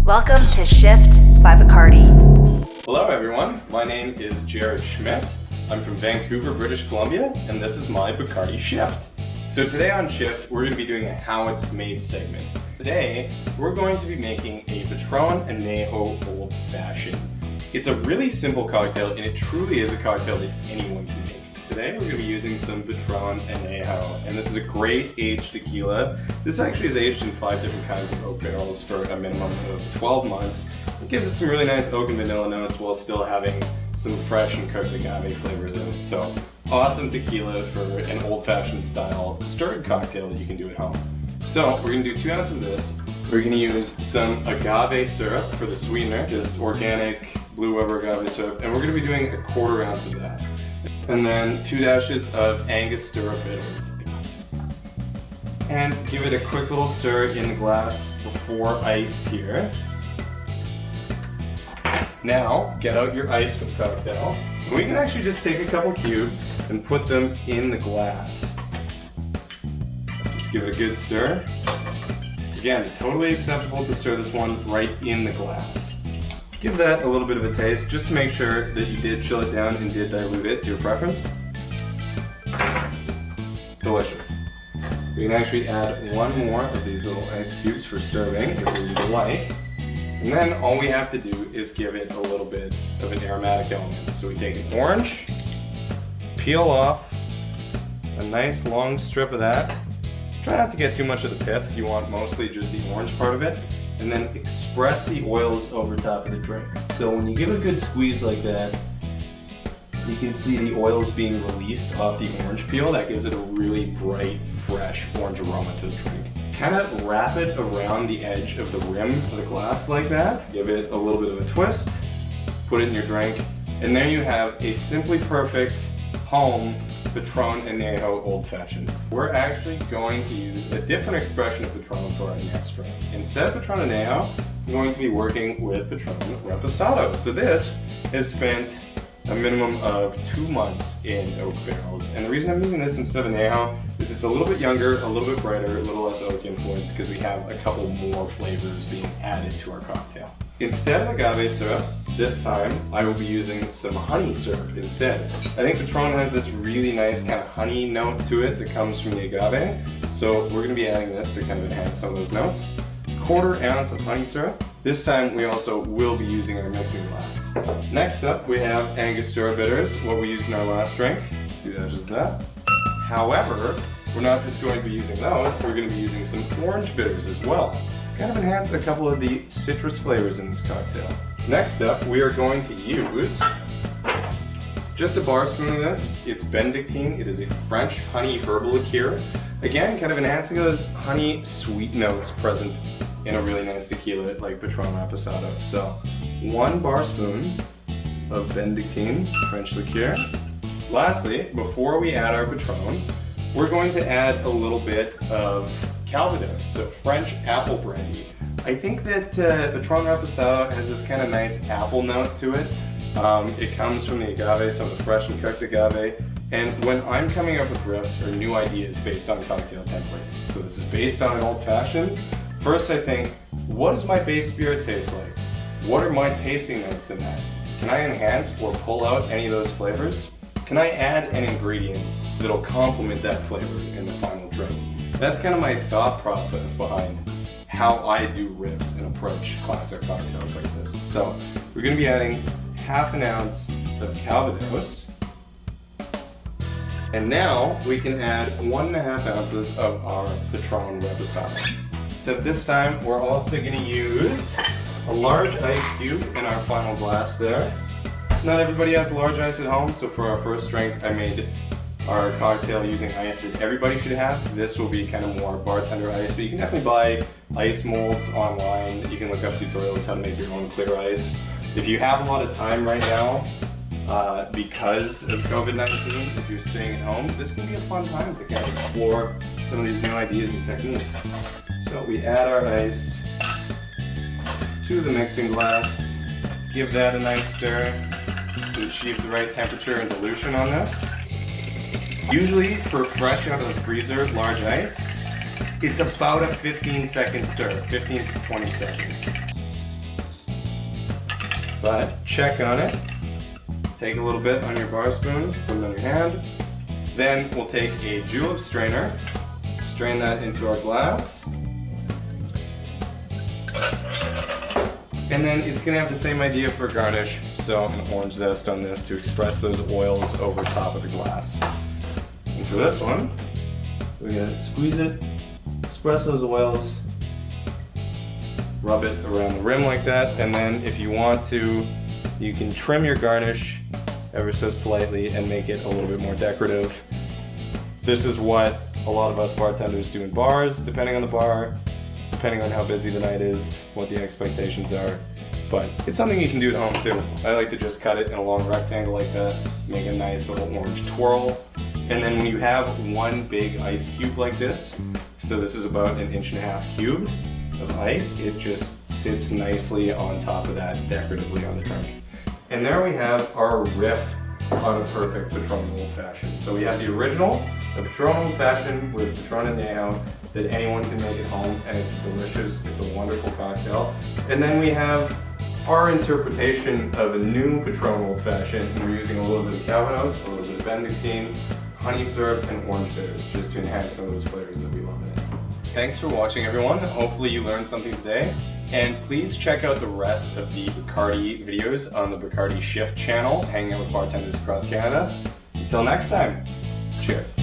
Welcome to Shift by Bacardi. Hello everyone, my name is Jared Schmidt. I'm from Vancouver, British Columbia, and this is my Bacardi Shift. So today on Shift, we're going to be doing a How It's Made segment. Today, we're going to be making a Patron Anejo Old Fashioned. It's a really simple cocktail, and it truly is a cocktail that anyone can make. Today, we're going to be using some Patron Anejo, and this is a great aged tequila. This actually is aged in 5 different kinds of oak barrels for a minimum of 12 months. It gives it some really nice oak and vanilla notes while still having some fresh and cooked agave flavors in it. So, awesome tequila for an old-fashioned style stirred cocktail that you can do at home. So, we're going to do 2 ounces of this. We're going to use some agave syrup for the sweetener, just organic blue rubber agave syrup, and we're going to be doing a 1/4 ounce of that. And then 2 dashes of Angostura bitters. And give it a quick little stir in the glass before ice here. Now, get out your ice for the cocktail. We can actually just take a couple cubes and put them in the glass. Just give it a good stir. Again, totally acceptable to stir this one right in the glass. Give that a little bit of a taste, just to make sure that you did chill it down and did dilute it to your preference. Delicious. We can actually add 1 more of these little ice cubes for serving if we like. And then all we have to do is give it a little bit of an aromatic element. So we take an orange, peel off a nice long strip of that. Try not to get too much of the pith, you want mostly just the orange part of it. And then express the oils over top of the drink. So when you give a good squeeze like that, you can see the oils being released off the orange peel. That gives it a really bright, fresh orange aroma to the drink. Kind of wrap it around the edge of the rim of the glass like that. Give it a little bit of a twist, put it in your drink, and there you have a simply perfect home Patron Anejo Old Fashioned. We're actually going to use a different expression of Patron for our next drink. Instead of Patron Anejo, I'm going to be working with Patron Reposado. So this has spent a minimum of 2 months in oak barrels. And the reason I'm using this instead of Anejo is it's a little bit younger, a little bit brighter, a little less oak influence because we have a couple more flavors being added to our cocktail. Instead of agave syrup, this time I will be using some honey syrup instead. I think Patron has this really nice kind of honey note to it that comes from the agave. So we're going to be adding this to kind of enhance some of those notes. 1/4 ounce of honey syrup. This time we also will be using our mixing glass. Next up we have Angostura bitters, what we used in our last drink. 2 dashes of that. However, we're not just going to be using those, we're going to be using some orange bitters as well. Kind of enhance a couple of the citrus flavors in this cocktail. Next up, we are going to use just a bar spoon of this. It's Benedictine. It is a French honey herbal liqueur. Again, kind of enhancing those honey sweet notes present in a really nice tequila like Patron Reposado. So, 1 bar spoon of Benedictine French liqueur. Lastly, before we add our Patron, we're going to add a little bit of Calvados, so French apple brandy. I think that Patron Reposado has this kind of nice apple note to it. It comes from the agave, some of the fresh and cooked agave. And when I'm coming up with riffs or new ideas based on cocktail templates, so this is based on an old fashioned, first I think, what does my base spirit taste like? What are my tasting notes in that? Can I enhance or pull out any of those flavors? Can I add an ingredient that'll complement that flavor in the final drink? That's kind of my thought process behind how I do riffs and approach classic cocktails like this. So we're going to be adding 1/2 ounce of Calvados. And now we can add 1.5 ounces of our Patron Reposado. So this time we're also going to use a large ice cube in our final glass there. Not everybody has large ice at home, so for our first drink I made our cocktail using ice that everybody should have. This will be kind of more bartender ice, but you can definitely buy ice molds online. You can look up tutorials how to make your own clear ice. If you have a lot of time right now, because of COVID-19, if you're staying at home, this can be a fun time to kind of explore some of these new ideas and techniques. So we add our ice to the mixing glass, give that a nice stir to achieve the right temperature and dilution on this. Usually for fresh out of the freezer large ice, it's about a 15-second stir, 15 to 20 seconds. but check on it. Take a little bit on your bar spoon, put it on your hand. Then we'll take a julep strainer, strain that into our glass. And then it's gonna have the same idea for garnish, so an orange zest on this to express those oils over top of the glass. And for this one, we're gonna squeeze it, express those oils, rub it around the rim like that, and then if you want to, you can trim your garnish ever so slightly and make it a little bit more decorative. This is what a lot of us bartenders do in bars, depending on the bar, depending on how busy the night is, what the expectations are. But it's something you can do at home too. I like to just cut it in a long rectangle like that, make a nice little orange twirl. And then when you have one big ice cube like this, so this is about 1.5 inch cube of ice, it just sits nicely on top of that decoratively on the drink. And there we have our riff on a perfect Patron Old Fashioned. So we have the original, the Patron Old Fashioned with Patron Anejo that anyone can make at home, and it's delicious, it's a wonderful cocktail. And then we have our interpretation of a new Patron Old Fashioned, and we're using a little bit of Calvados, a little bit of Benedictine, honey syrup, and orange bitters, just to enhance some of those flavors that we love in it. Thanks for watching, everyone. Hopefully you learned something today. And please check out the rest of the Bacardi videos on the Bacardi Shift channel, hanging out with bartenders across Canada. Until next time, cheers.